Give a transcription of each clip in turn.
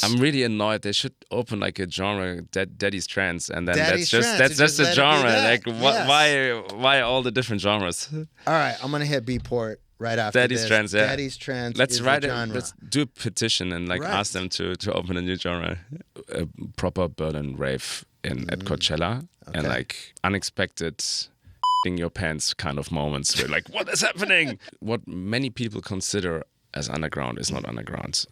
I'm really annoyed. They should open like a genre, Daddy's Trance, and then Daddy's that's just the let it be genre. that. Like, Yes. why all the different genres? All right, I'm gonna hit Beatport right after Daddy's this. Trance, yeah. Daddy's Trance Let's is write the it. genre. Let's do a petition and like Right. ask them to open a new genre, a proper Berlin rave at Coachella, and like unexpected in your pants kind of moments where like, what is happening? What many people consider as underground is not underground.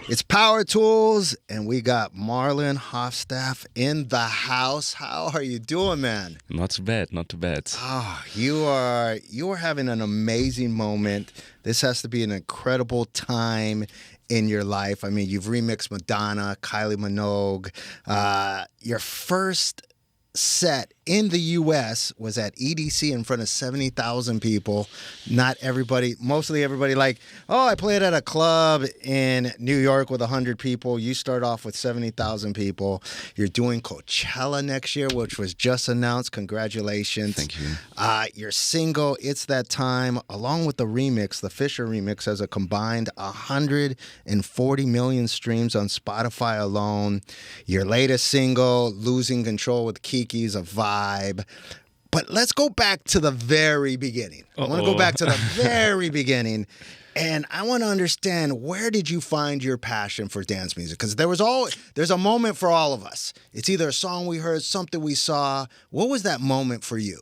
It's Powertools, and we got Marlon Hoffstadt in the house. How are you doing, man? Not too bad, not too bad. Oh, you are having an amazing moment. This has to be an incredible time in your life. I mean, you've remixed Madonna, Kylie Minogue. Your first set in the U.S. was at EDC in front of 70,000 people. Not everybody, mostly everybody like, oh, I played at a club in New York with 100 people. You start off with 70,000 people. You're doing Coachella next year, which was just announced. Congratulations. Thank you. Your single, It's That Time, along with the remix, the Fisher remix, has a combined 140 million streams on Spotify alone. Your latest single, Losing Control with Kiki's a vibe. But let's go back to the very beginning. I want to go back to the very beginning. And I want to understand, where did you find your passion for dance music? Because there's a moment for all of us. It's either a song we heard, something we saw. What was that moment for you?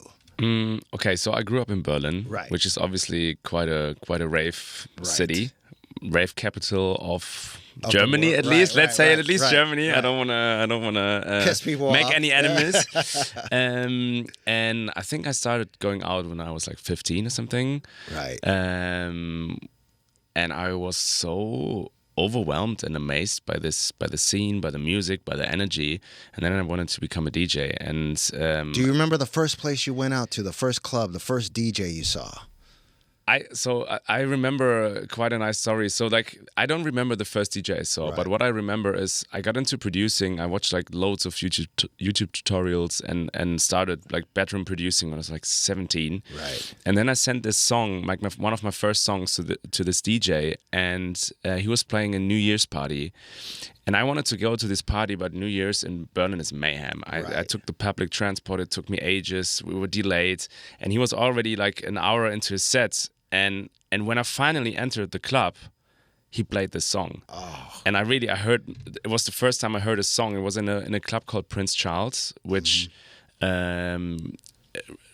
Okay, so I grew up in Berlin, Right. which is obviously quite a rave city, rave capital of Germany, world. at least. Right, Let's say right, at least right, Germany. right. I don't wanna Piss people make off. any enemies. And I think I started going out when I was like 15 or something. Right. And I was so overwhelmed and amazed by the scene, by the music, by the energy, and then I wanted to become a DJ. And Do you remember the first place you went out to, the first club, the first DJ you saw? I remember quite a nice story. So like, I don't remember the first DJ I saw, but what I remember is I got into producing. I watched like loads of YouTube tutorials and started like bedroom producing when I was like 17. Right. And then I sent this song, like one of my first songs, to this DJ, and he was playing a New Year's party. And I wanted to go to this party, but New Year's in Berlin is mayhem. I took the public transport. It took me ages. We were delayed. And he was already like an hour into his set. And when I finally entered the club, he played this song. Oh. And I heard, it was the first time I heard a song. It was in a club called Prince Charles, which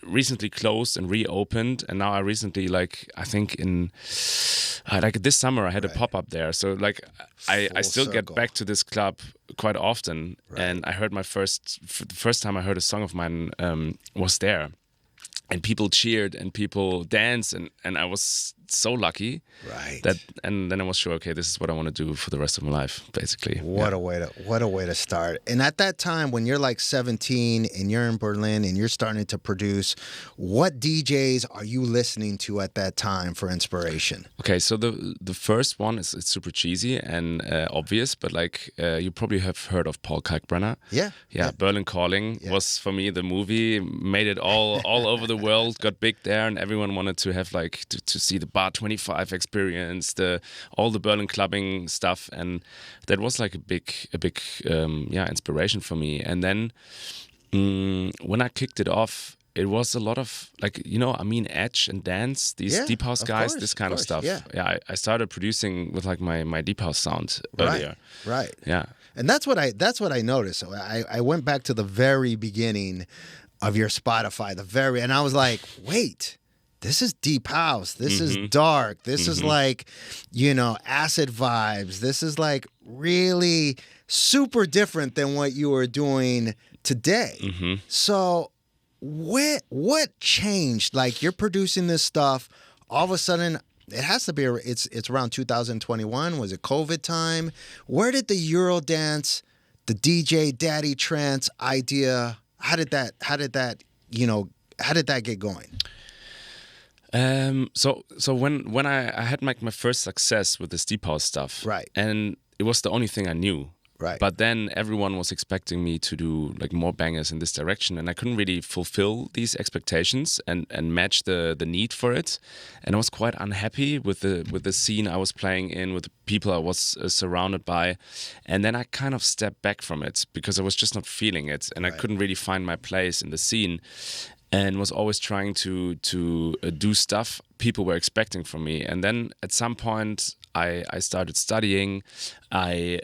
recently closed and reopened. And now I recently, like, I think like this summer I had a pop-up there. So like I still get back to this club quite often. Right. And I heard the first time I heard a song of mine was there. And people cheered and people danced, and I was so lucky. Right. And then I was sure, okay, this is what I want to do for the rest of my life, basically. What a way to start. And at that time, when you're like 17 and you're in Berlin and you're starting to produce, what DJs are you listening to at that time for inspiration? Okay, so the first one it's super cheesy and obvious, but like you probably have heard of Paul Kalkbrenner. Yeah. Berlin Calling was for me the movie, made it all over the world, got big there, and everyone wanted to have like to see the Bar 25 experience, all the Berlin clubbing stuff, and that was like a big inspiration for me. And then when I kicked it off, it was a lot of like, I mean, Edge and Dance, these deep house guys, this kind of stuff. Yeah, I started producing with like my deep house sound earlier. Right. Yeah. And that's what I noticed. So I went back to the very beginning of your Spotify, and I was like, wait, this is deep house. This is dark. This is like, acid vibes. This is like really super different than what you were doing today. So what changed? Like, you're producing this stuff, all of a sudden, it has to be, it's around 2021. Was it COVID time? Where did the Eurodance, the DJ Daddy Trance idea, how did that get going? So when I had my first success with this deep house stuff, right, and it was the only thing I knew. Right. But then everyone was expecting me to do like more bangers in this direction, and I couldn't really fulfill these expectations and match the need for it. And I was quite unhappy with the scene I was playing in, with the people I was surrounded by. And then I kind of stepped back from it because I was just not feeling it, and I couldn't really find my place in the scene, and was always trying to do stuff people were expecting from me. And then at some point I started studying. I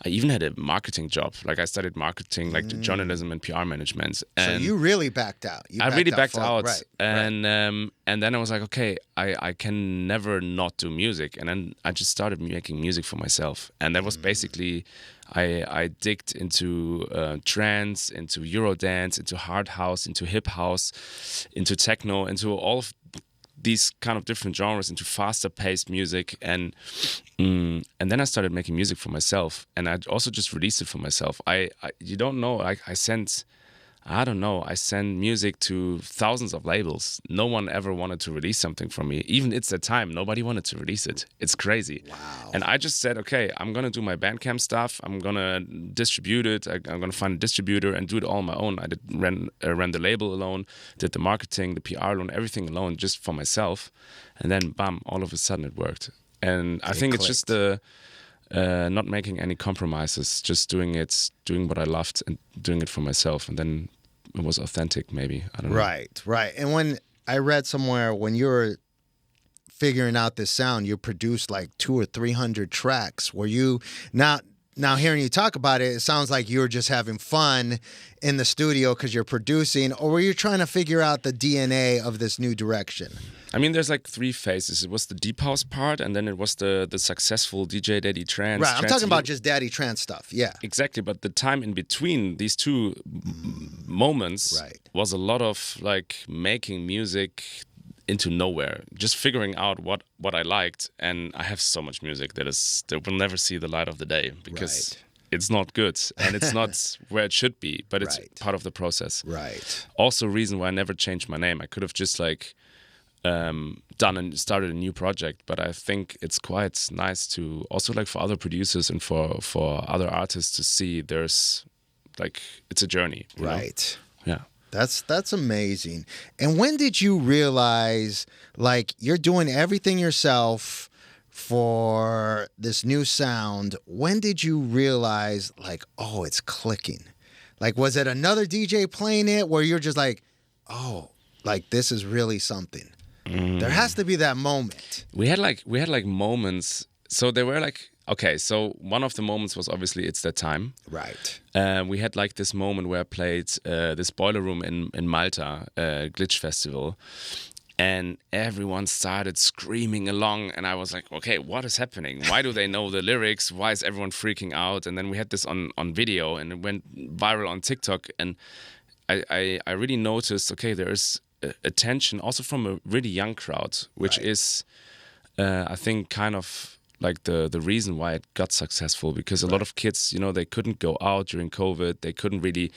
even had a marketing job. Like I studied marketing, like journalism and PR management. And so you really backed out. I really backed out. Right. And then I was like, okay, I can never not do music. And then I just started making music for myself. And that was basically, I digged into trance, into Eurodance, into hard house, into hip house, into techno, into all of these kind of different genres, into faster paced music. And then I started making music for myself, and I also just released it for myself. I you don't know, like I sent music to thousands of labels. No one ever wanted to release something from me. Even It's That Time, nobody wanted to release it. It's crazy. Wow. And I just said, okay, I'm going to do my Bandcamp stuff. I'm going to distribute it. I'm going to find a distributor and do it all on my own. I ran the label alone, did the marketing, the PR alone, everything alone, just for myself. And then, bam, all of a sudden it worked. And I think it's just the... not making any compromises, just doing what I loved and doing it for myself. And then it was authentic, maybe. I don't know. Right. And when I read somewhere, when you were figuring out this sound, you produced like 200 or 300 tracks. Were you now hearing you talk about it, it sounds like you were just having fun in the studio because you're producing, or were you trying to figure out the DNA of this new direction? I mean, there's like three phases. It was the deep house part, and then it was the successful DJ Daddy Trance. Right, I'm talking about just Daddy Trance stuff, yeah. Exactly, but the time in between these two moments was a lot of like making music into nowhere, just figuring out what I liked. And I have so much music that will never see the light of the day because it's not good and it's not where it should be, but it's part of the process. Right. Also, reason why I never changed my name. I could have just like done and started a new project, but I think it's quite nice to also like for other producers and for other artists to see there's like it's a journey. You know? Yeah. That's amazing. And when did you realize, like, you're doing everything yourself for this new sound? When did you realize, like, oh, it's clicking? Like, was it another DJ playing it where you're just like, oh, like, this is really something? There has to be that moment. We had like moments. So there were like, okay, so one of the moments was obviously It's That Time. Right. We had like this moment where I played this boiler room in Malta, Glitch Festival, and everyone started screaming along, and I was like, okay, what is happening? Why do they know the lyrics? Why is everyone freaking out? And then we had this on video, and it went viral on TikTok, and I really noticed, okay, there is attention also from a really young crowd, which is, I think, kind of like the reason why it got successful, because a lot of kids, you know, they couldn't go out during COVID. They couldn't really,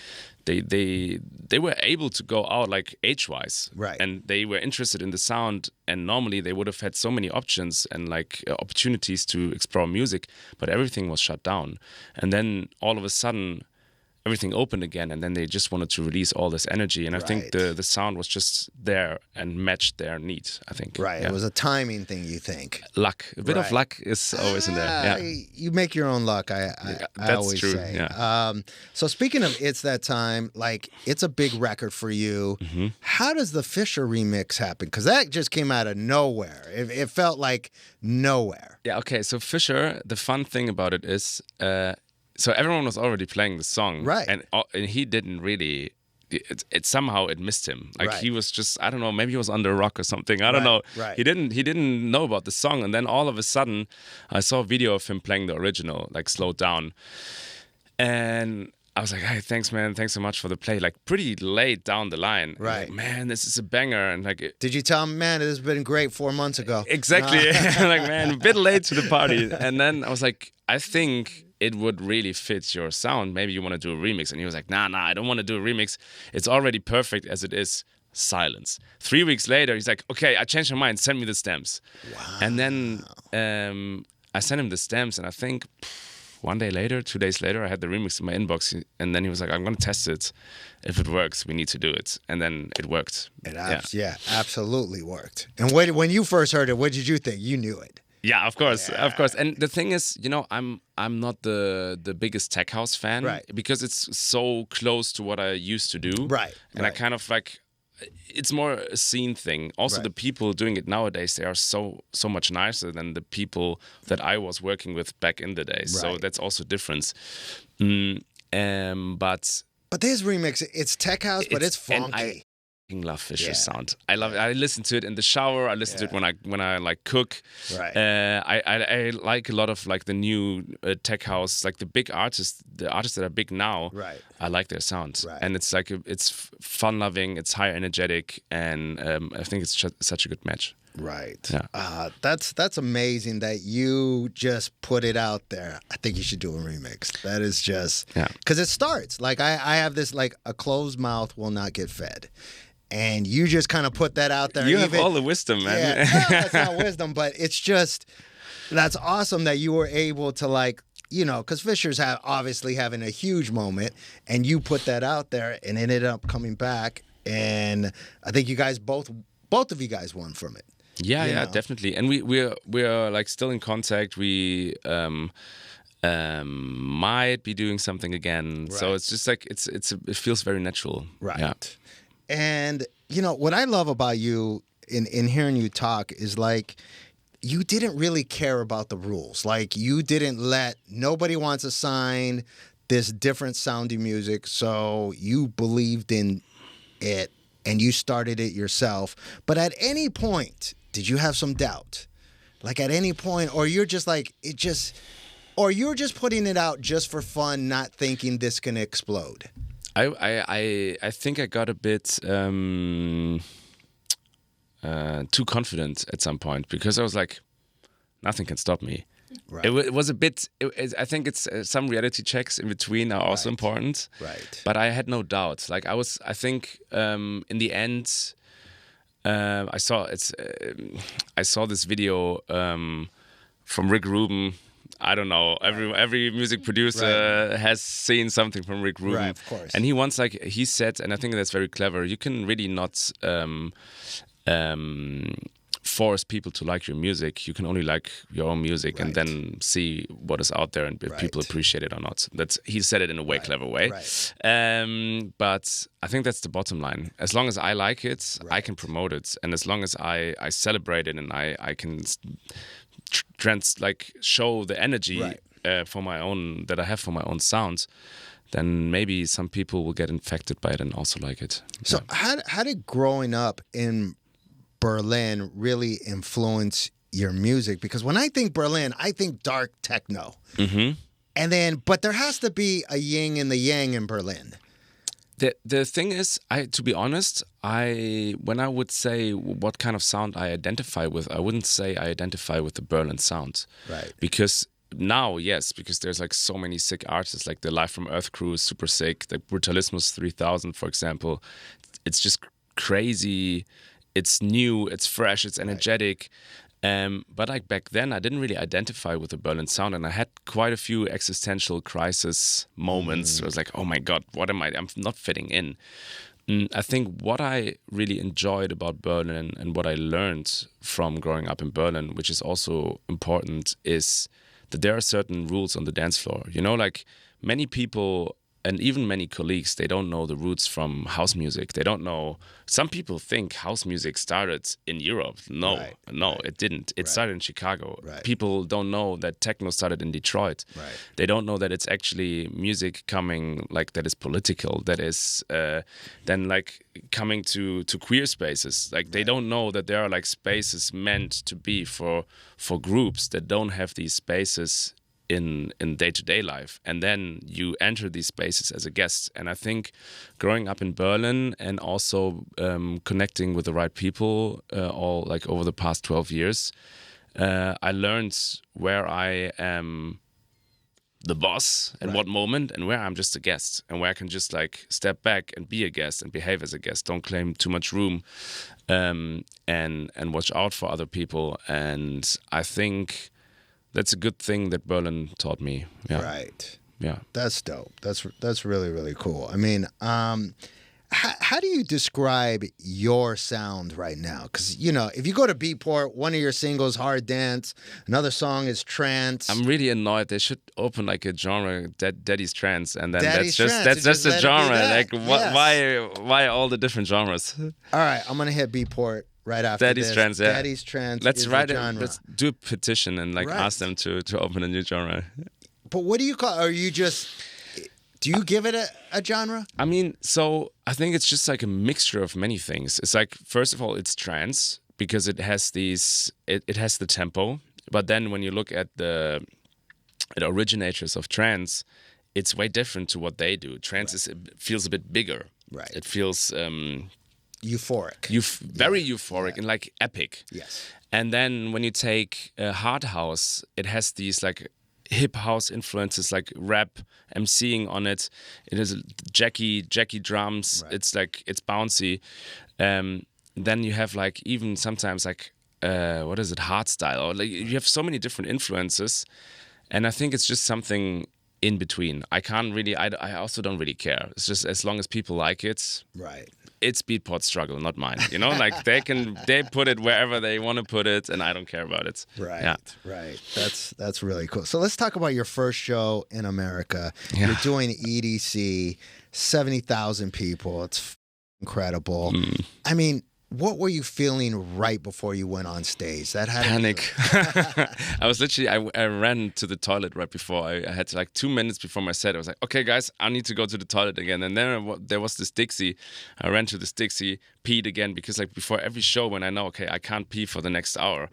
they were able to go out like age-wise, and they were interested in the sound. And normally they would have had so many options and like opportunities to explore music, but everything was shut down. And then all of a sudden, everything opened again, and then they just wanted to release all this energy. And I think the sound was just there and matched their need, I think. Right. Yeah. It was a timing thing, you think? Luck. A bit of luck is always in there. Yeah. You make your own luck, I always true. say. Yeah. So speaking of It's That Time, like, it's a big record for you. Mm-hmm. How does the Fisher remix happen? Because that just came out of nowhere. It felt like nowhere. Yeah, okay. So Fisher, the fun thing about it is... so everyone was already playing the song, and he didn't really. It somehow it missed him. Like he was just, I don't know, maybe he was under a rock or something. I don't know. Right. He didn't know about the song, and then all of a sudden, I saw a video of him playing the original, like slowed down, and I was like, "Hey, thanks, man. Thanks so much for the play." Like pretty late down the line, right? Like, man, this is a banger. And like, did you tell him, man, it has been great 4 months ago? Exactly. Like, man, a bit late to the party. And then I was like, I think it would really fit your sound. Maybe you want to do a remix. And he was like, nah, I don't want to do a remix. It's already perfect as it is. Silence. 3 weeks later, he's like, okay, I changed my mind. Send me the stems. Wow. And then I sent him the stems, and I think 1 day later, 2 days later, I had the remix in my inbox, and then he was like, I'm going to test it. If it works, we need to do it. And then it worked. It absolutely worked. And when you first heard it, what did you think? You knew it. Yeah, of course. And the thing is, I'm not the biggest tech house fan, right? Because it's so close to what I used to do, right? And I kind of like, it's more a scene thing. Also, the people doing it nowadays, they are so much nicer than the people that I was working with back in the day. So that's also a difference. But this remix, it's tech house, but it's funky. I love Fisher's sound. I love it. I listen to it in the shower. I listen to it when I like cook. Right. I like a lot of like the new tech house, like the big artists, the artists that are big now. Right. I like their sound, right. And it's like it's fun loving. It's high energetic, and I think it's such a good match. Right. Yeah. That's amazing that you just put it out there. I think you should do a remix. That is just because it starts like I have this like a closed mouth will not get fed. And you just kind of put that out there. You have all the wisdom, man. Yeah, no, that's not wisdom, but it's just, that's awesome that you were able to like, because Fisher's obviously having a huge moment, and you put that out there, and it ended up coming back, and I think you guys both of you guys won from it. Yeah, definitely. And we're like still in contact. We might be doing something again. Right. So it's just like it feels very natural. Right. Yeah. And, what I love about you in hearing you talk is like, you didn't really care about the rules. Like, you didn't nobody wants to sign this different sounding music. So you believed in it and you started it yourself. But at any point, did you have some doubt? Like at any point, or you're just like, or you're just putting it out just for fun, not thinking this can explode? I think I got a bit too confident at some point, because I was like, nothing can stop me. Right. It was a bit. I think it's some reality checks in between are also important. Right. But I had no doubts. Like I think in the end, I saw this video from Rick Rubin. I don't know. Every music producer has seen something from Rick Rubin, right, of course. And he said, and I think that's very clever. You can really not force people to like your music. You can only like your own music, and then see what is out there and if people appreciate it or not. He said it in a way clever way. Right. But I think that's the bottom line. As long as I like it, I can promote it, and as long as I celebrate it and I can show the energy for my own that I have for my own sound, then maybe some people will get infected by it and also like it. So how did growing up in Berlin really influence your music? Because when I think Berlin, I think dark techno. Mm-hmm. And then, but there has to be a yin and the yang in Berlin. The thing is, to be honest, when I would say what kind of sound I identify with, I wouldn't say I identify with the Berlin sound. Right. Because now, yes, because there's like so many sick artists, like the Live from Earth crew is super sick. The Brutalismus 3000, for example, it's just crazy. It's new, it's fresh, it's energetic. But like back then, I didn't really identify with the Berlin sound, and I had quite a few existential crisis moments. I was like, oh my God, what am I? I'm not fitting in. I think what I really enjoyed about Berlin and what I learned from growing up in Berlin, which is also important, is that there are certain rules on the dance floor. Like many people and even many colleagues, they don't know the roots from house music. They don't know. Some people think house music started in Europe. No, it didn't. It started in Chicago. Right. People don't know that techno started in Detroit. Right. They don't know that it's actually music coming like that is political. That is then like coming to queer spaces. Like they don't know that there are like spaces meant to be for groups that don't have these spaces in day-to-day life, and then you enter these spaces as a guest. And I think growing up in Berlin and also connecting with the right people all like over the past 12 years, I learned where I am the boss at what moment, and where I'm just a guest, and where I can just like step back and be a guest and behave as a guest, don't claim too much room, and watch out for other people. And I think that's a good thing that Berlin taught me. Yeah. Right. Yeah. That's dope. That's really, really cool. I mean, how do you describe your sound right now? Because, you know, if you go to Beatport, one of your singles, Hard Dance, another song is Trance. I'm really annoyed. They should open like a genre, Daddy's Trance, and then Daddy's Trance, that's just a genre. Like, Yes. why all the different genres? All right, I'm gonna hit Beatport right after Daddy's this. Trance, yeah. Daddy's Trance. Let's is write the it. genre. Let's do a petition and like ask them to open a new genre. But what do you call? Are you just? Do you give it a genre? I mean, so I think it's just like a mixture of many things. It's like, first of all, it's trance because it has it has the tempo. But then when you look at the originators of trance, it's way different to what they do. Trance feels a bit bigger. Right. It feels euphoric. Very euphoric and like epic. Yes. And then when you take hard house, it has these like hip house influences, like rap, emceeing on it. It is Jackie drums. Right. It's bouncy. Then you have like even sometimes like what is it, hardstyle, or like you have so many different influences, and I think it's just something in between. I also don't really care. It's just as long as people like it. Right. It's Beatport's struggle, not mine. You know, like they put it wherever they want to put it, and I don't care about it. Right. Yeah. Right. That's really cool. So let's talk about your first show in America. Yeah. You're doing EDC, 70,000 people. It's incredible. I mean, what were you feeling right before you went on stage? That had Panic. I was literally, I ran to the toilet right before. I had like 2 minutes before my set. I was like, okay, guys, I need to go to the toilet again. And then there was this Dixie. I ran to this Dixie, peed again, because like before every show, when I know, okay, I can't pee for the next hour,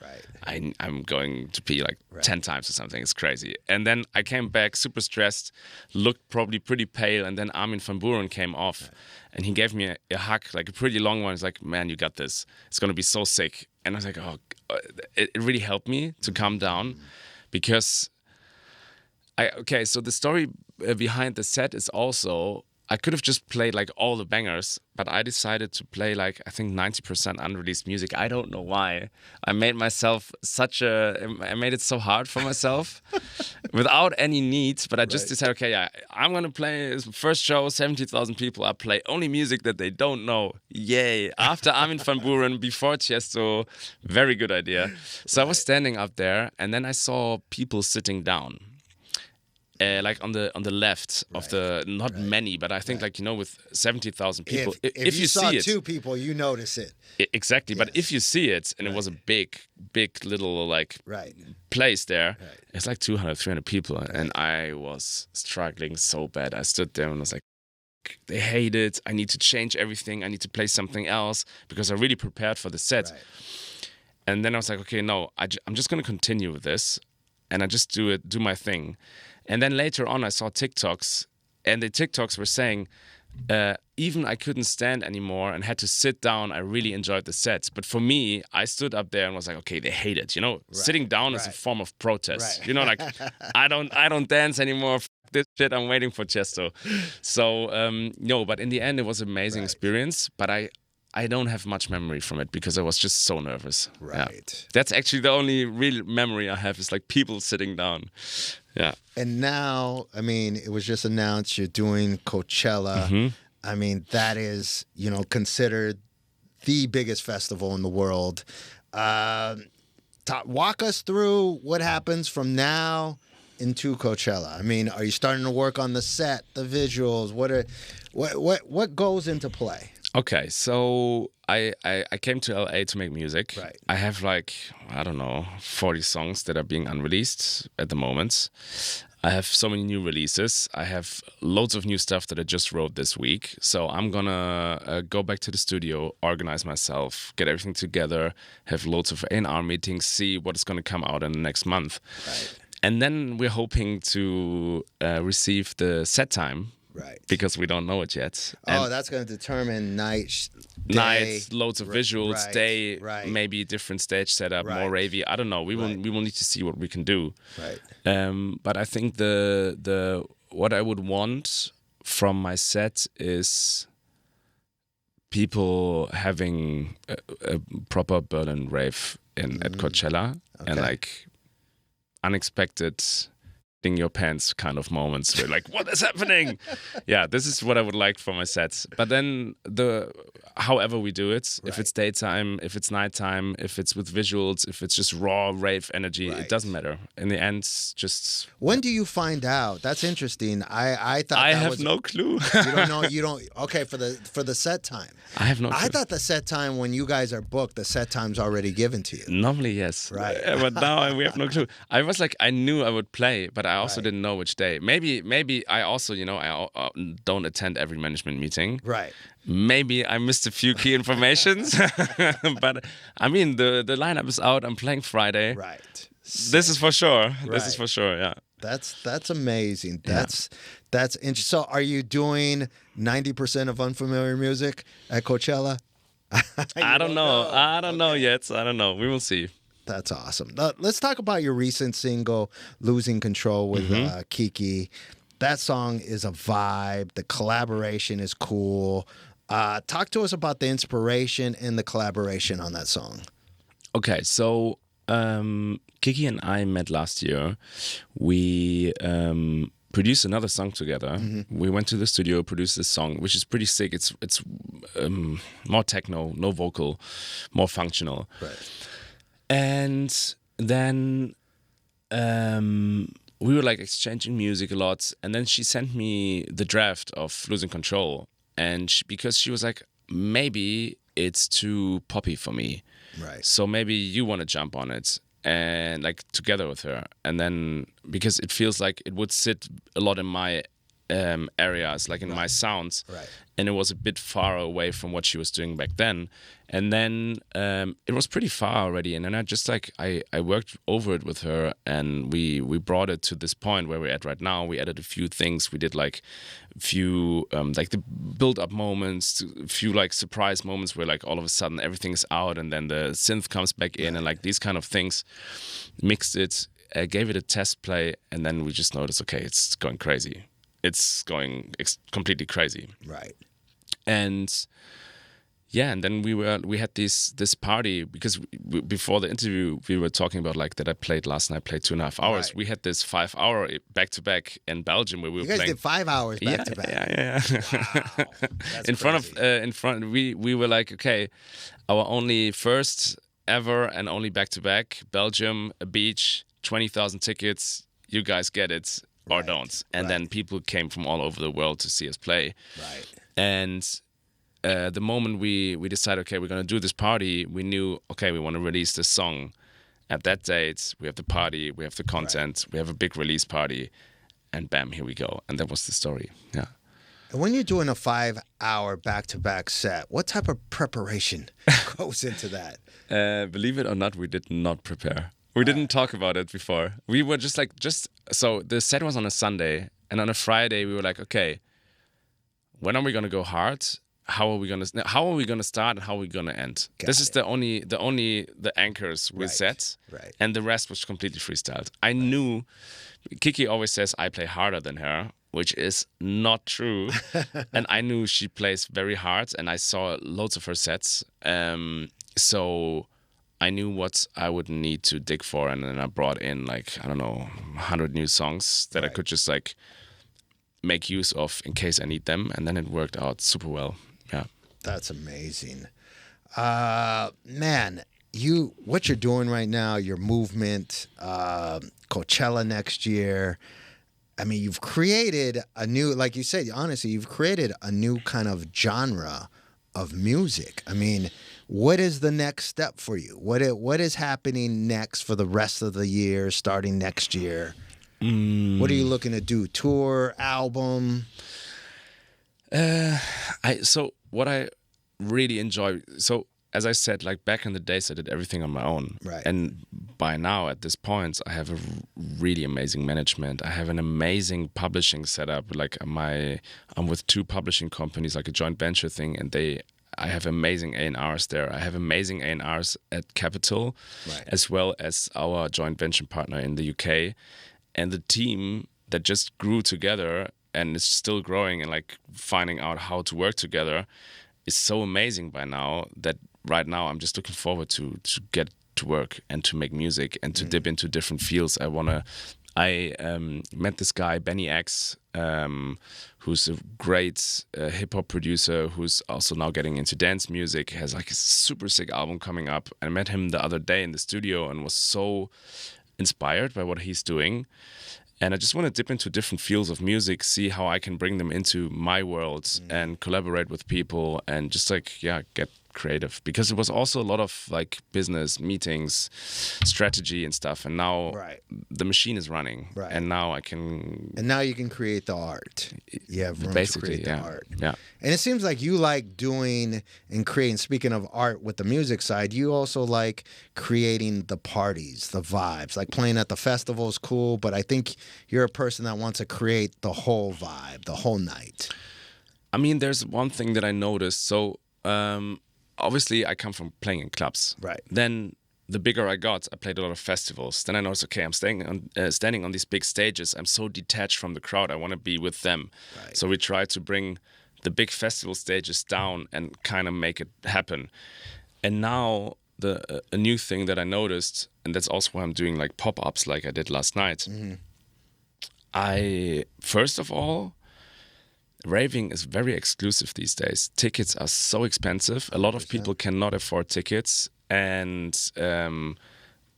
I'm going to pee like 10 times or something. It's crazy. And then I came back super stressed, looked probably pretty pale. And then Armin van Buuren came off. And he gave me a hug, like a pretty long one. He's like, man, you got this. It's going to be so sick. And I was like, oh, it really helped me to calm down because so the story behind the set is also, I could have just played like all the bangers, but I decided to play like, I think 90% unreleased music. I don't know why. I made it so hard for myself without any need, but I just decided, okay, yeah, I'm going to play first show, 70,000 people. I play only music that they don't know. Yay. After Armin van Buuren, before Tiesto, very good idea. So I was standing up there and then I saw people sitting down. Like on the left of the, not many, but I think like, you know, with 70,000 people, if you saw see it, 2 people, you notice it. Exactly. Yes. But if you see it, and it was a big little like place there, it's like 200, 300 people. And I was struggling so bad. I stood there and was like, they hate it. I need to change everything. I need to play something else because I really prepared for the set. Right. And then I was like, okay, no, I'm just going to continue with this. And I just do my thing. And then later on, I saw TikToks, and the TikToks were saying, even I couldn't stand anymore and had to sit down. I really enjoyed the sets. But for me, I stood up there and was like, okay, they hate it. You know, sitting down is a form of protest. Right. You know, like, I don't dance anymore. F this shit, I'm waiting for Tiesto. So, no, but in the end, it was an amazing experience. But I don't have much memory from it because I was just so nervous. Right. Yeah. That's actually the only real memory I have is like people sitting down. Yeah. And now, I mean, it was just announced you're doing Coachella. Mm-hmm. I mean, that is, you know, considered the biggest festival in the world. Walk us through what happens from now into Coachella. I mean, are you starting to work on the set, the visuals? What goes into play? Okay, so I came to LA to make music. Right. I have like, I don't know, 40 songs that are being unreleased at the moment. I have so many new releases. I have loads of new stuff that I just wrote this week. So I'm gonna go back to the studio, organize myself, get everything together, have loads of A&R meetings, see what is gonna come out in the next month. Right. And then we're hoping to receive the set time. Right. Because we don't know it yet. And that's going to determine night, loads of visuals, day, maybe different stage setup, more ravey. I don't know. We will need to see what we can do. Right. But I think the what I would want from my set is people having a proper Berlin rave at Coachella, and like unexpected in your pants kind of moments where like, what is happening? Yeah, this is what I would like for my sets. But then however we do it, if it's daytime, if it's nighttime, if it's with visuals, if it's just raw rave energy, it doesn't matter. In the end, just... When do you find out? That's interesting. I thought I have no clue. You don't know. You don't. Okay, for the set time. I have no clue. I thought the set time, when you guys are booked, the set time's already given to you. Normally, yes. Right. But now we have no clue. I was like, I knew I would play, but I also didn't know which day. Maybe I also, I don't attend every management meeting. Right. Maybe I missed a few key informations. But I mean, the lineup is out. I'm playing Friday. Right. This is for sure. Right. This is for sure, yeah. That's amazing. That's interesting. So are you doing 90% of unfamiliar music at Coachella? I don't know. I don't know yet. I don't know. We will see. That's awesome. Let's talk about your recent single, Losing Control with Kiki. That song is a vibe. The collaboration is cool. Talk to us about the inspiration and the collaboration on that song. Okay, so Kiki and I met last year. We produced another song together. We went to the studio, produced this song, which is pretty sick. It's more techno, no vocal, more functional. Right. And then we were like exchanging music a lot. And then she sent me the draft of Losing Control. And because she was like, maybe it's too poppy for me. Right. So maybe you want to jump on it and like together with her. And then because it feels like it would sit a lot in my areas, like in my sounds. Right. And it was a bit far away from what she was doing back then. And then it was pretty far already. And then I just like, I worked over it with her, and we brought it to this point where we're at right now. We added a few things. We did like a few, like the build-up moments, a few like surprise moments where like all of a sudden everything's out and then the synth comes back in and like these kind of things. Mixed it, gave it a test play, and then we just noticed, okay, it's going crazy. It's going completely crazy. Right. And yeah, and then we had this party because before the interview we were talking about like that I played last night, played 2.5 hours. Right. We had this 5 hour back to back in Belgium where we were You guys playing. did 5 hours back to back. Yeah. Wow. That's in crazy. front we were like, okay, our only first ever and only back to back, Belgium, a beach, 20,000 tickets. You guys get it. Or don't. And then people came from all over the world to see us play. Right. And the moment we decided, okay, we're going to do this party, we knew, okay, we want to release this song at that date. We have the party, we have the content, we have a big release party, and bam, here we go. And that was the story. Yeah. And when you're doing a 5 hour back-to-back set, what type of preparation goes into that? Believe it or not, we did not prepare. We didn't talk about it before. We were so the set was on a Sunday, and on a Friday we were like, okay, when are we gonna go hard? How are we gonna start and how are we gonna end? This is the anchors we set, Right. and the rest was completely freestyled. I knew Kiki always says I play harder than her, which is not true, and I knew she plays very hard, and I saw loads of her sets, so I knew what I would need to dig for, and then I brought in like, I don't know, 100 new songs that I could just like make use of in case I need them, and then it worked out super well. Yeah. That's amazing. Man, what you're doing right now, your movement, Coachella next year, I mean, you've created a new, like you said, honestly, you've created a new kind of genre of music. I mean, what is the next step for you? What is happening next for the rest of the year, starting next year? What are you looking to do? Tour, album? So what I really enjoy, so as I said, like back in the days, I did everything on my own. Right. And by now, at this point, I have a really amazing management. I have an amazing publishing setup. Like I'm with 2 publishing companies, like a joint venture thing, and I have amazing A&Rs there. I have amazing A&Rs at Capital, as well as our joint venture partner in the UK. And the team that just grew together and is still growing and like finding out how to work together is so amazing by now that right now I'm just looking forward to get to work and to make music and to dip into different fields. I met this guy Benny X, who's a great hip hop producer who's also now getting into dance music. Has like a super sick album coming up. I met him the other day in the studio and was so inspired by what he's doing. And I just want to dip into different fields of music, see how I can bring them into my world and collaborate with people and just get creative, because it was also a lot of like business meetings, strategy and stuff, and now the machine is running, and now you can create the art. You have room basically to create the art. And it seems like you like doing and creating. Speaking of art with the music side, you also like creating the parties, the vibes. Like playing at the festival is cool, but I think you're a person that wants to create the whole vibe, the whole night. I mean, there's one thing that I noticed. So obviously, I come from playing in clubs. Right. Then the bigger I got, I played a lot of festivals. Then I noticed, okay, I'm standing on these big stages. I'm so detached from the crowd. I want to be with them. Right. So we try to bring the big festival stages down and kind of make it happen. And now a new thing that I noticed, and that's also why I'm doing like pop-ups like I did last night. First of all, raving is very exclusive these days. Tickets are so expensive. A lot of people cannot afford tickets. And a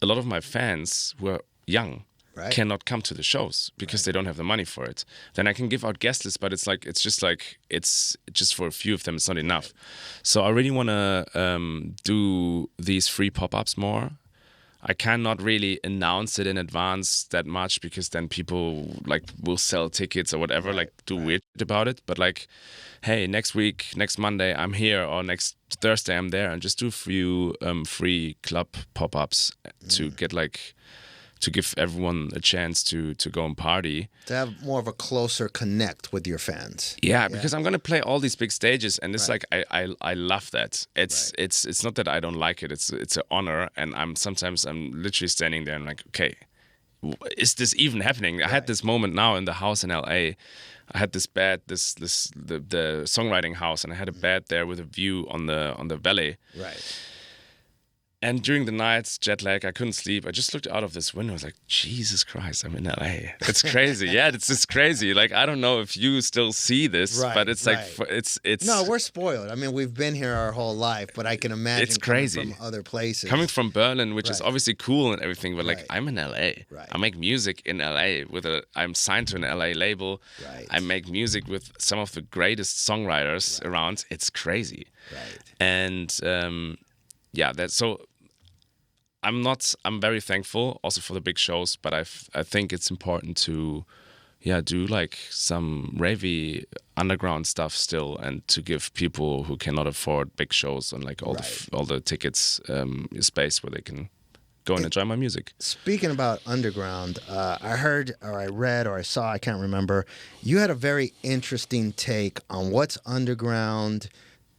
lot of my fans who are young cannot come to the shows because they don't have the money for it. Then I can give out guest lists, but it's just for a few of them, it's not enough. So I really want to do these free pop-ups more. I cannot really announce it in advance that much because then people like will sell tickets or whatever, weird about it. But like, hey, next week, next Monday, I'm here, or next Thursday, I'm there, and just do a few free club pop-ups to get to give everyone a chance to go and party. To have more of a closer connect with your fans. Yeah, because I'm gonna play all these big stages, and it's like I love that. It's not that I don't like it. It's an honor, and I'm literally standing there and like, okay, is this even happening? I had this moment now in the house in LA. I had this bed, the songwriting house, and I had a bed there with a view on the valley. Right. And during the nights, jet lag, I couldn't sleep. I just looked out of this window. I was like, Jesus Christ, I'm in LA. It's crazy. Yeah, it's just crazy. Like, I don't know if you still see this, but it's like, it's. No, we're spoiled. I mean, we've been here our whole life, but I can imagine it's crazy. Coming from other places. Coming from Berlin, which is obviously cool and everything, but like, I'm in LA. Right. I make music in LA I'm signed to an LA label. Right. I make music with some of the greatest songwriters around. It's crazy. Right. And that's so. I'm very thankful also for the big shows, but I think it's important to do like some ravey underground stuff still, and to give people who cannot afford big shows and like all the tickets space where they can go and enjoy my music. Speaking about underground, I heard or I read or I saw, I can't remember, you had a very interesting take on what's underground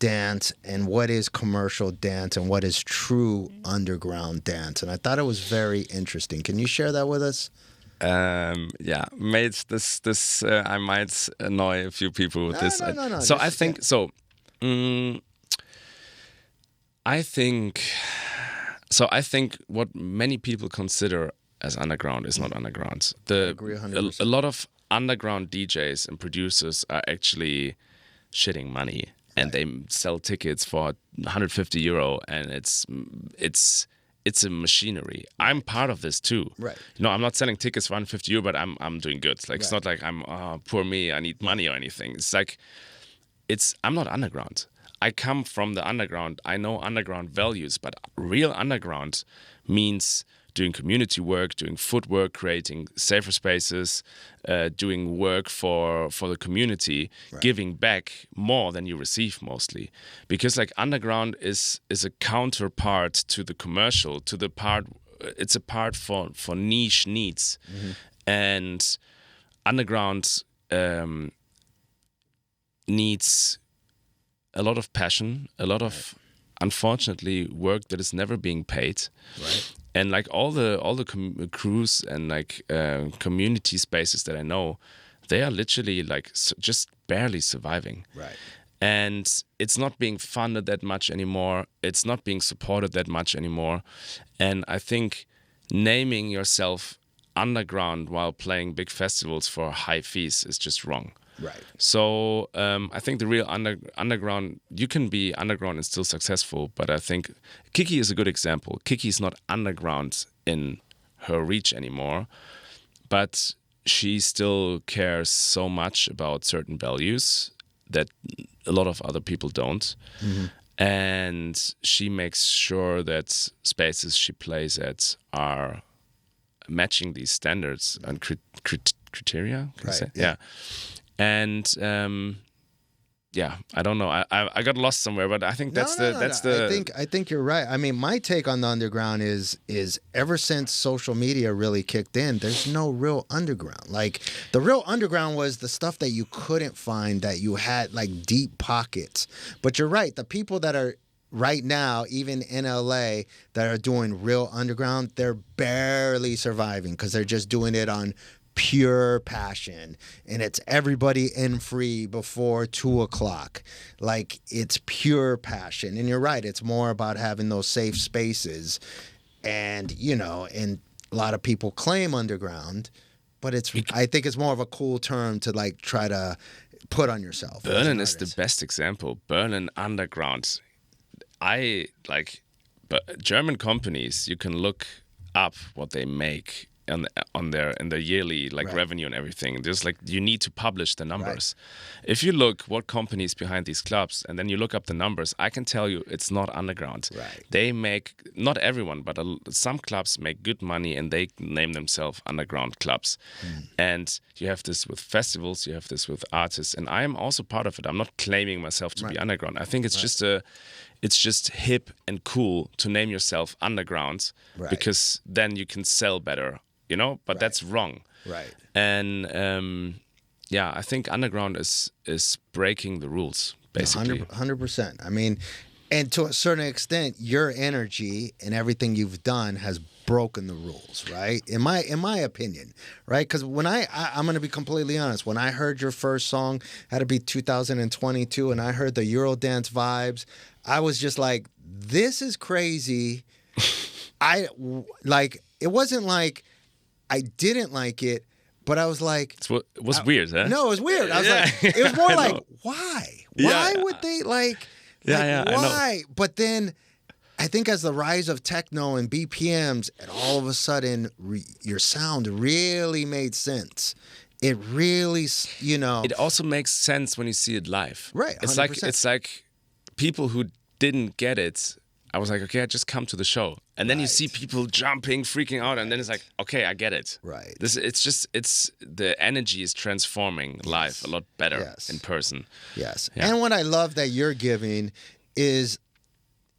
dance and what is commercial dance and what is true underground dance, and I thought it was very interesting. Can you share that with us? Mate, this I might annoy a few people with this. No. So I think so. I think what many people consider as underground is not underground. I agree 100%. A lot of underground DJs and producers are actually shitting money. And they sell tickets for €150, and it's a machinery. I'm part of this too. Right. I'm not selling tickets for €150, but I'm doing good. Like it's not like I'm poor me, I need money or anything. It's like I'm not underground. I come from the underground. I know underground values, but real underground means doing community work, doing footwork, creating safer spaces, doing work for the community, giving back more than you receive mostly. Because like underground is a counterpart to the commercial, it's a part for niche needs. And underground needs a lot of passion, a lot of, unfortunately, work that is never being paid. Right. And like all the crews and like community spaces that I know, they are literally like just barely surviving. Right. And it's not being funded that much anymore. It's not being supported that much anymore. And I think naming yourself underground while playing big festivals for high fees is just wrong. Right. So I think the real underground, you can be underground and still successful, but I think Kiki is a good example. Kiki is not underground in her reach anymore, but she still cares so much about certain values that a lot of other people don't. Mm-hmm. And she makes sure that spaces she plays at are matching these standards and criteria. Can I say? Yeah. And I don't know. I got lost somewhere, but I think that's the. I think you're right. I mean, my take on the underground is ever since social media really kicked in, there's no real underground. Like the real underground was the stuff that you couldn't find, that you had like deep pockets. But you're right. The people that are right now, even in LA, that are doing real underground, they're barely surviving because they're just doing it on pure passion, and it's everybody in free before 2:00. Like it's pure passion. And you're right, it's more about having those safe spaces. And and a lot of people claim underground, but I think it's more of a cool term to like try to put on yourself. Berlin is the best example. Berlin underground. I like German companies, you can look up what they make in their yearly revenue and everything. There's you need to publish the numbers. Right. If you look what companies behind these clubs and then you look up the numbers, I can tell you it's not underground. Right. They make, not everyone, but some clubs make good money and they name themselves underground clubs. And you have this with festivals, you have this with artists, and I am also part of it. I'm not claiming myself to be underground. I think it's just hip and cool to name yourself underground because then you can sell better. But that's wrong. Right. And I think underground is breaking the rules, basically. 100%. I mean, and to a certain extent, your energy and everything you've done has broken the rules, right? In my opinion, right? Because when I'm going to be completely honest, when I heard your first song, had to be 2022, and I heard the Eurodance vibes, I was just like, this is crazy. It wasn't like I didn't like it, but I was like... It was weird, huh? No, it was weird. I was like... It was more like, why? Why would they why? But then I think as the rise of techno and BPMs, and all of a sudden your sound really made sense. It really, It also makes sense when you see it live. Right, 100%. It's like people who didn't get it... I was like, okay, I just come to the show. And then you see people jumping, freaking out, and then it's like, okay, I get it. Right. It's the energy is transforming live a lot better in person. Yes. Yeah. And what I love that you're giving is,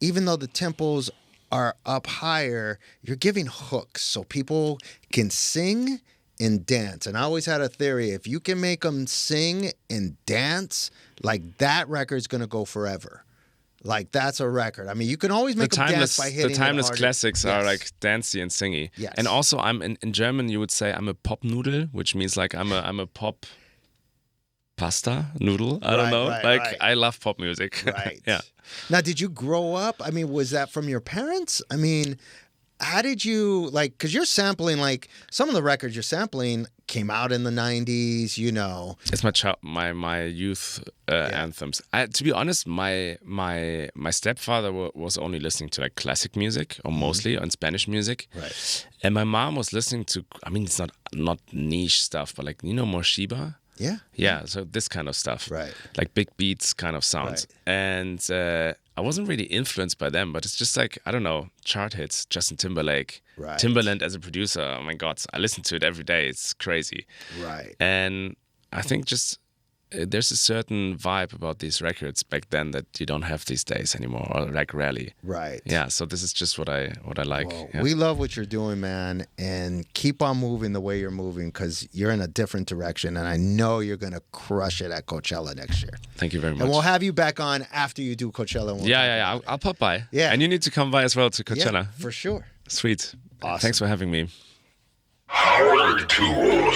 even though the tempos are up higher, you're giving hooks so people can sing and dance. And I always had a theory, if you can make them sing and dance, like that record's going to go forever. Like, that's a record. I mean, you can always make them dance by hitting the timeless classics are like dancey and singy. Yes. And also, I'm in German, you would say I'm a Pop-Nudel, which means like I'm a pop pasta noodle. I don't know. I love pop music. Right. Yeah. Now, did you grow up? I mean, was that from your parents? I mean, how did you, because you're sampling, some of the records you're sampling came out in the 90s, It's my youth anthems. To be honest, my stepfather was only listening to classic music, or mostly on Spanish music. Right. And my mom was listening to, I mean, it's not niche stuff, but Morshiba. Yeah. Yeah, so this kind of stuff. Right. Like big beats kind of sounds. Right. And I wasn't really influenced by them, but it's just I don't know, chart hits, Justin Timberlake. Right. Timbaland as a producer, oh my God, I listen to it every day. It's crazy. Right. And I think just there's a certain vibe about these records back then that you don't have these days anymore, or rarely. Right. Yeah, so this is just what I like. Well, yeah. We love what you're doing, man, and keep on moving the way you're moving, because you're in a different direction, and I know you're going to crush it at Coachella next year. Thank you very much. And we'll have you back on after you do Coachella. Yeah. I'll pop by. Yeah. And you need to come by as well to Coachella. Yeah, for sure. Sweet. Awesome. Thanks for having me. Powertools.